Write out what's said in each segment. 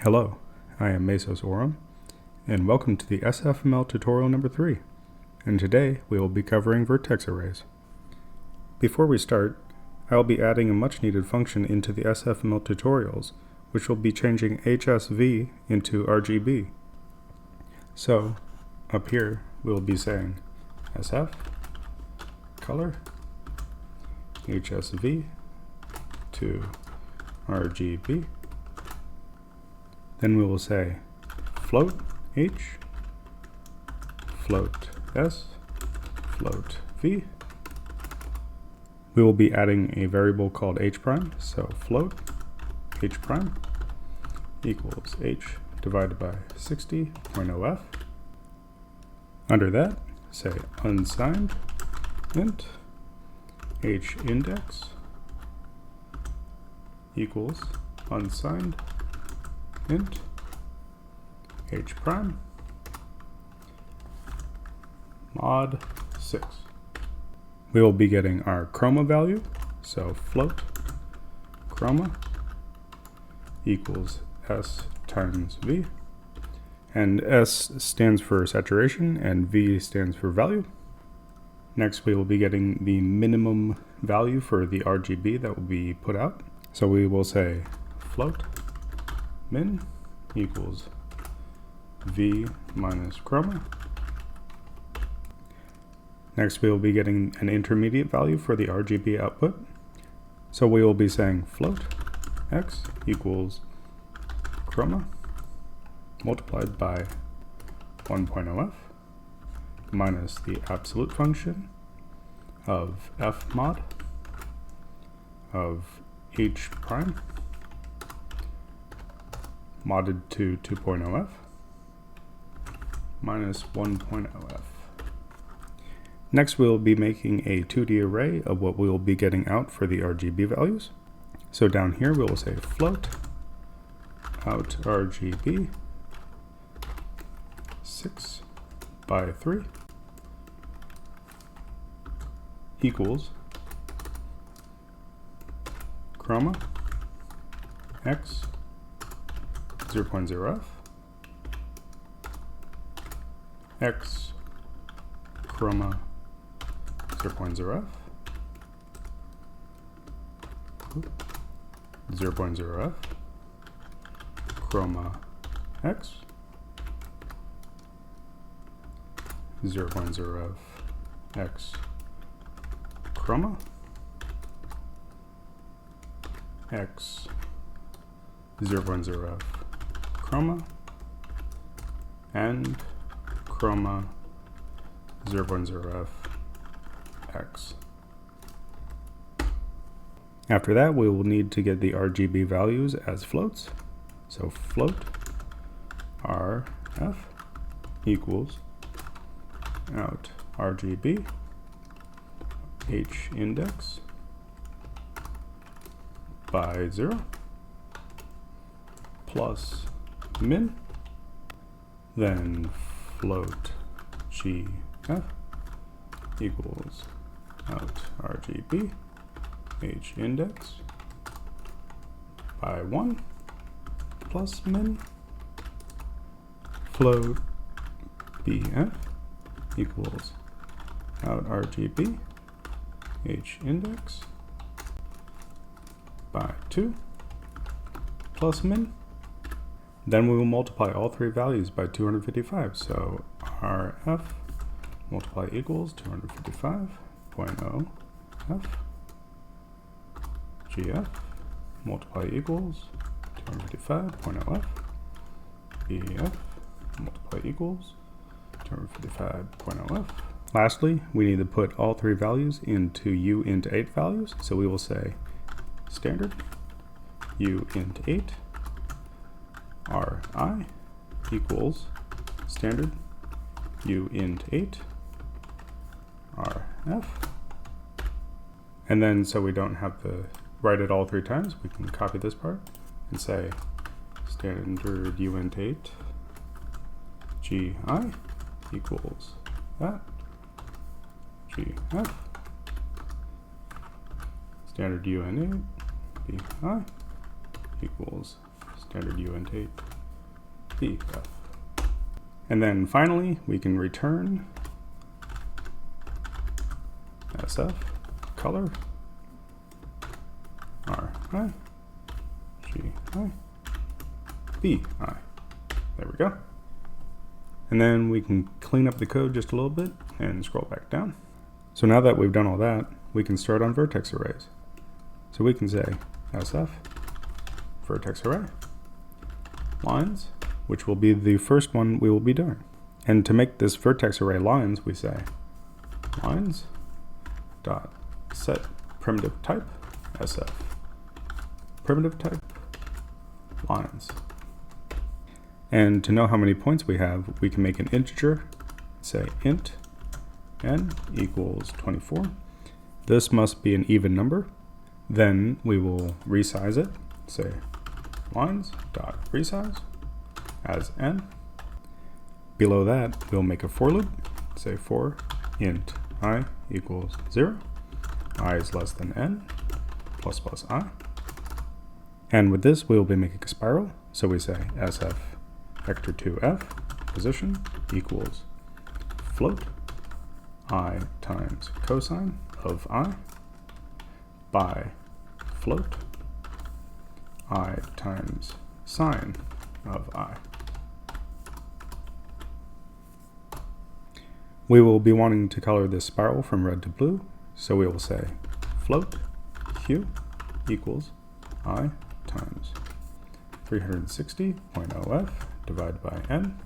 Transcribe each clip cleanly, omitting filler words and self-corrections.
Hello, I am Mesos Orum, and welcome to the S.F.M.L tutorial number 3, and today we will be covering vertex arrays. Before we start, I will be adding a much needed function into the S.F.M.L tutorials, which will be changing HSV into RGB. So, up here we will be saying SF, color, HSV to RGB. Then we will say float H, float S, float V. We will be adding a variable called H prime, so float H prime equals H divided by 60.0f. Under that, say unsigned int H index equals unsigned int H prime mod 6. We will be getting our chroma value, so float chroma equals S times V, and S stands for saturation and V stands for value. Next we will be getting the minimum value for the RGB that will be put out, so we will say float min equals V minus chroma. Next we will be getting an intermediate value for the RGB output, so we will be saying float x equals chroma multiplied by 1.0f minus the absolute function of f mod of H prime modded to 2.0f minus 1.0f. Next we'll be making a 2D array of what we will be getting out for the RGB values. So down here we will say float out RGB 6 by 3 equals chroma x 0.0f x chroma 0.0f 0.0f chroma x 0.0f x chroma x 0.0f chroma and chroma 0.0f x. After that we will need to get the RGB values as floats, so float RF equals out RGB H index by 0 plus min, then float GF equals out RGB H index by 1 plus min, float BF equals out RGB H index by 2 plus min. Then we will multiply all three values by 255, so RF multiply equals 255.0 F, GF multiply equals 255.0 F, BF multiply equals 255.0 F. Lastly, we need to put all three values into U int 8 values, so we will say standard U int 8 Ri equals standard U int 8 RF. And then, so we don't have to write it all three times, we can copy this part and say standard U int 8 GI equals that GF standard UN8 BI equals standard uint bf. And then finally, we can return SF color RI GI BI. There we go. And then we can clean up the code just a little bit and scroll back down. So now that we've done all that, we can start on vertex arrays. So we can say SF vertex array lines, which will be the first one we will be doing. And to make this vertex array lines, we say lines dot set primitive type SF primitive type lines. And to know how many points we have, we can make an integer, say int n equals 24. This must be an even number. Then we will resize it, say lines dot resize as n. Below that, we'll make a for loop, say for int I equals 0, I is less than n, plus plus I. And with this, we'll be making a spiral, so we say SF vector 2f position equals float I times cosine of I by float I times sine of I. We will be wanting to color this spiral from red to blue, so we will say float hue equals I times 360.0f divided by n.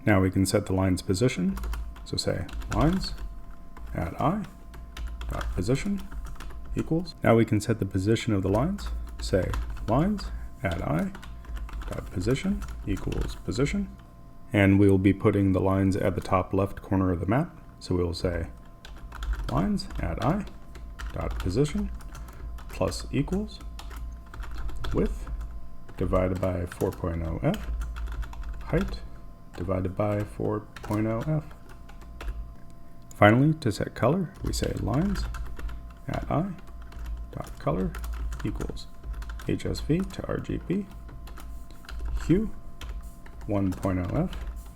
Now we can set the line's position, so say lines at I dot position equals. Now we can set the position of the lines, say lines at I dot position equals position. And we will be putting the lines at the top left corner of the map, so we will say lines at I dot position plus equals width divided by 4.0f height divided by 4.0f. Finally, to set color, we say lines at I dot color equals HSV to RGB hue 1.0f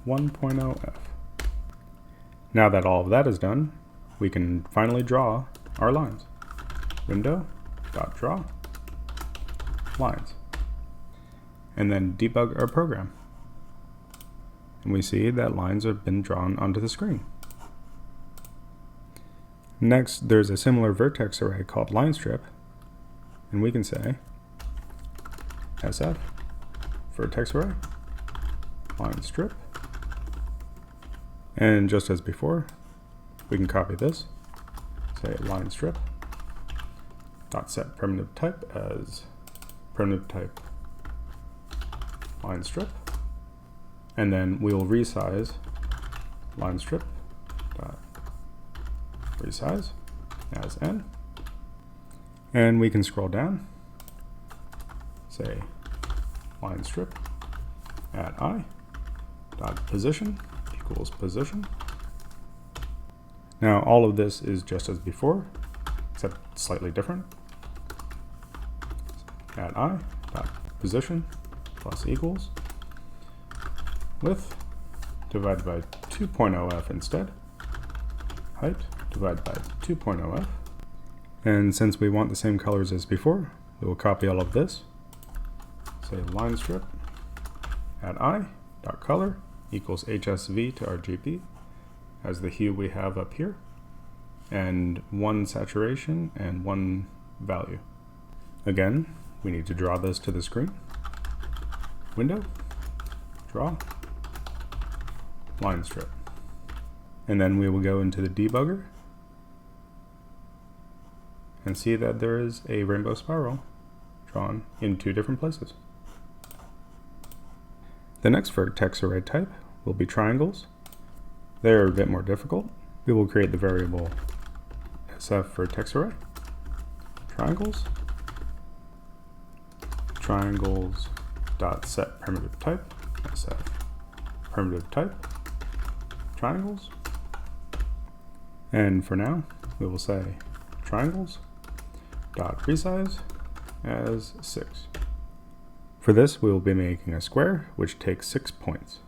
1.0f. Now that all of that is done, we can finally draw our lines. Window dot draw lines, and then debug our program. And we see that lines have been drawn onto the screen. Next, there's a similar vertex array called linestrip, and we can say SF vertex array linestrip. And just as before, we can copy this, say linestrip dot set primitive type as primitive type linestrip, and then we will resize linestrip dot resize as n, and we can scroll down, say linestrip at I dot position equals position. Now all of this is just as before, except slightly different. At I dot position plus equals width divided by 2.0f instead, height divided by 2.0f. And since we want the same colors as before, we will copy all of this, say linestrip at I dot color equals HSV to RGB as the hue we have up here, and 1 saturation and 1 value. Again, we need to draw this to the screen. Window, draw, line strip. And then we will go into the debugger and see that there is a rainbow spiral drawn in 2 different places. The next vertex array type will be triangles. They are a bit more difficult. We will create the variable SF vertex array triangles dot set primitive type SF primitive type triangles, and for now we will say triangles dot resize as 6. For this, we will be making a square, which takes 6 points.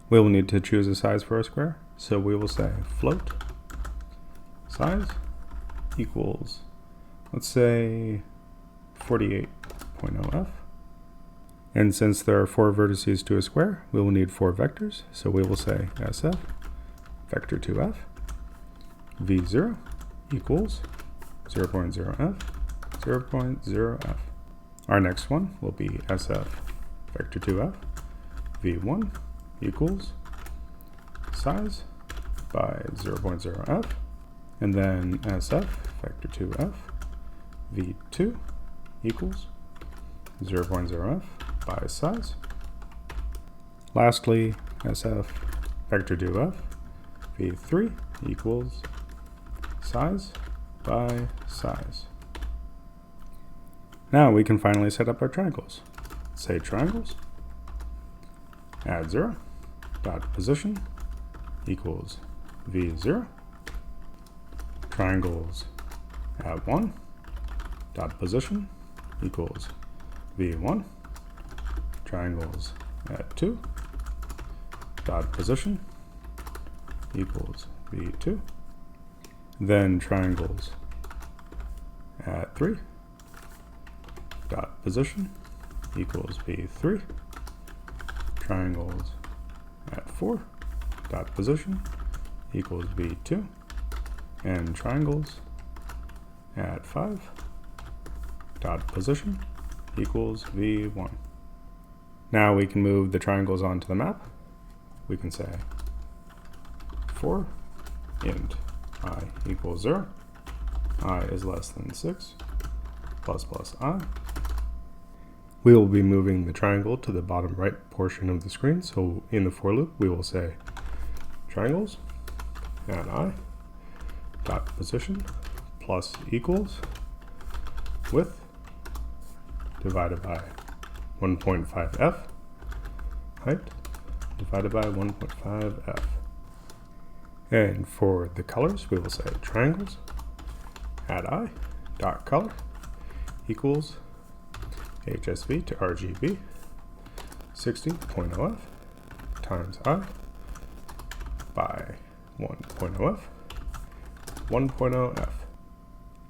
We will need to choose a size for a square, so we will say float size equals, let's say, 48.0f. And since there are 4 vertices to a square, we will need 4 vectors, so we will say SF vector 2f v0 equals 0.0f 0.0f. Our next one will be SF vector 2f v1 equals size by 0.0f, and then SF vector 2f v2 equals 0.0f by size. Lastly, SF vector 2f v3 equals size by size. Now we can finally set up our triangles. Say triangles, add 0, dot position equals v0, triangles add 1, dot position equals v1, triangles at 2, dot position equals v2, then triangles at 3, dot position equals v3, triangles at 4, dot position equals v2, and triangles at 5, dot position equals v1. Now we can move the triangles onto the map. We can say for int I equals 0, I is less than 6, plus plus I. We will be moving the triangle to the bottom right portion of the screen, so in the for loop we will say triangles add I dot position plus equals width divided by 1.5f height divided by 1.5f. And for the colors, we will say triangles add I dot color equals HSV to RGB 60.0f times I by 1.0f 1.0f.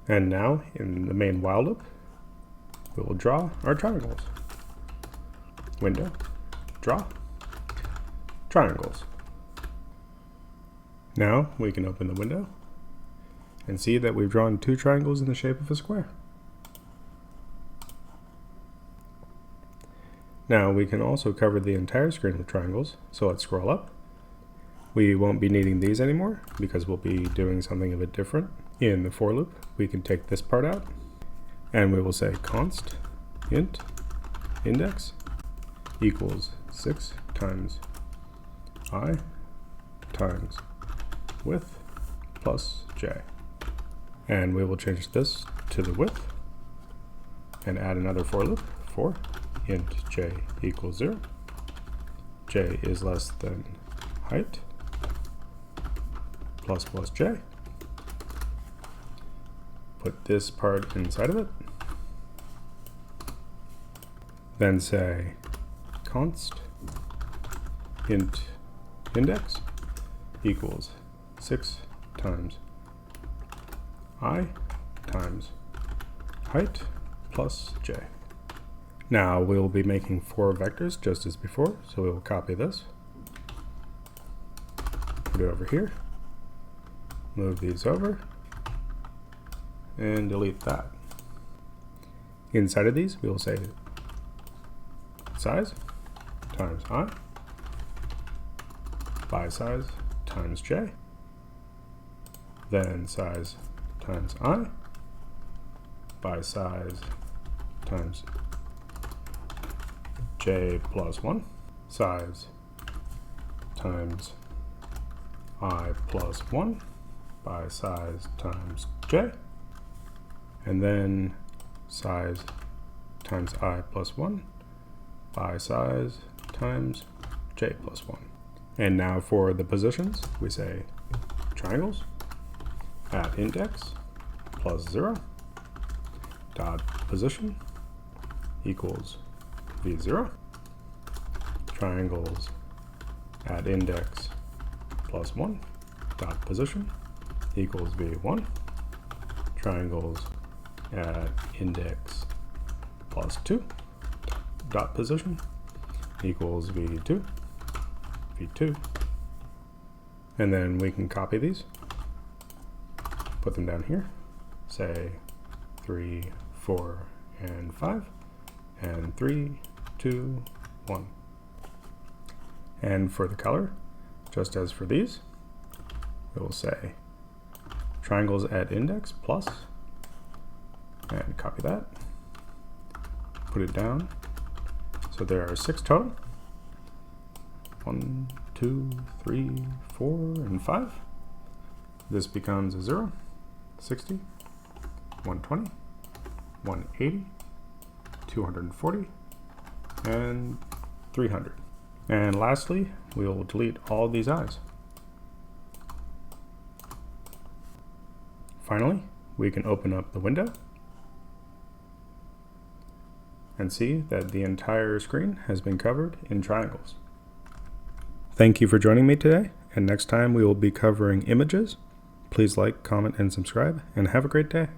And now in the main while loop, we will draw our triangles. Window, draw, triangles. Now we can open the window and see that we've drawn 2 triangles in the shape of a square. Now we can also cover the entire screen with triangles, so let's scroll up. We won't be needing these anymore because we'll be doing something a bit different. In the for loop, we can take this part out and we will say const int index equals 6 times I times width plus j. And we will change this to the width and add another for loop for int j equals 0, j is less than height plus plus j. Put this part inside of it. Then say const int index equals 6 times I times height plus j. Now we will be making 4 vectors just as before, so we will copy this, put it over here, move these over, and delete that. Inside of these, we will say size times I by size times j, then size times I by size times j plus 1, size times I plus 1 by size times j, and then size times I plus 1 by size times j plus 1. And now for the positions, we say triangles at index plus 0 dot position equals v0. Triangles at index plus 1 dot position equals v1. Triangles at index plus 2 dot position equals v2. And then we can copy these, put them down here, say 3, 4, and 5, and 3, 2, 1. And for the color, just as for these, we'll say triangles at index plus, and copy that, put it down. So there are 6 total. 1, 2, 3, 4, and 5. This becomes a 0, 60, 120, 180, 240, and 300. And lastly, we will delete all these eyes. Finally, we can open up the window and see that the entire screen has been covered in triangles. Thank you for joining me today, and next time we will be covering images. Please like, comment, and subscribe, and have a great day.